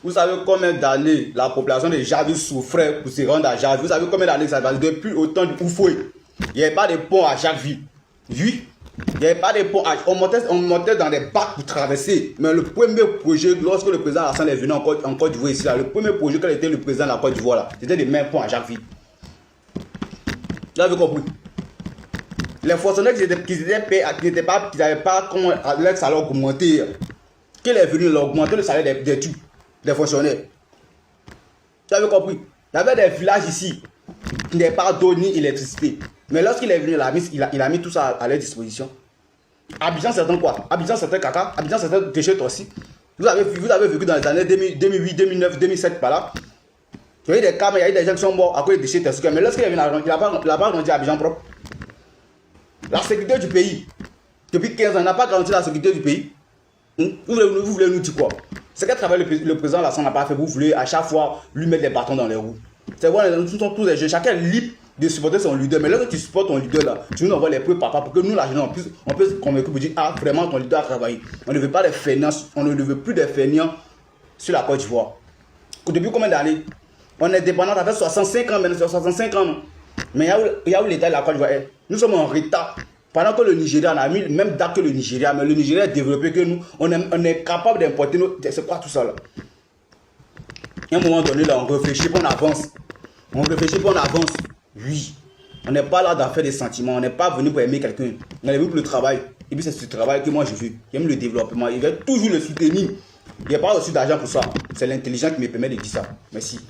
Vous savez combien d'années la population de Jarvis souffrait pour se rendre à Jarvis? Vous savez combien d'années ça passe? Depuis autant de Oufoué. Il n'y avait pas de pont à Jarvis. Oui. Il n'y avait pas de pont. On montait dans des bacs pour traverser. Mais le premier projet, lorsque le président Alassane est venu en Côte d'Ivoire ici, là, le premier projet qu'il était le président de la Côte d'Ivoire, c'était des mêmes ponts à Jarvis. Vous avez compris? Les fonctionnaires qui n'avaient pas comment leur salaire augmenté, qu'il est venu augmenter le salaire des fonctionnaires. Vous avez compris? Il y avait des villages ici qui n'avaient pas d'eau ni électricité. Mais lorsqu'il est venu, il a mis tout ça à leur disposition. Abidjan, c'est quoi? Abidjan, c'est caca. Abidjan, c'est déchets aussi. Vous avez vu que dans les années 2008, 2009, 2007, par là, il y a eu des cas, mais il y a eu des gens qui sont morts à cause des déchets toxiques. Mais lorsqu'il est venu, il n'a pas rendu Abidjan propre. La sécurité du pays, depuis 15 ans, n'a pas garanti la sécurité du pays. Vous voulez nous dire quoi? C'est quel travail le président Alassane n'a pas fait. Vous voulez à chaque fois lui mettre des bâtons dans les roues. C'est vrai, nous sommes tous des jeunes. Chacun est libre de supporter son leader. Mais lorsque tu supportes ton leader là, tu nous envoies les preuves papa pour que nous, la jeunesse, on puisse convaincre pour dire ah vraiment ton leader a travaillé. On ne veut pas des fainéants, on ne veut plus des fainéants sur la Côte d'Ivoire. Depuis combien d'années? On est dépendant, ça fait 65 ans maintenant, 65 ans. Mais il y a où l'État de la Côte d'Ivoire est. Nous sommes en retard. Pendant que le Nigeria, on a mis le même date que le Nigeria, mais le Nigeria est développé que nous, on est capable d'importer nos. C'est quoi tout ça là? À un moment donné, là, on réfléchit, puis on avance. On réfléchit, puis on avance. Oui. On n'est pas là d'en faire des sentiments, on n'est pas venu pour aimer quelqu'un. On est venu pour le travail. Et puis c'est ce travail que moi je veux. J'aime le développement. Il va toujours le soutenir. Il n'y a pas reçu d'argent pour ça. C'est l'intelligence qui me permet de dire ça. Merci.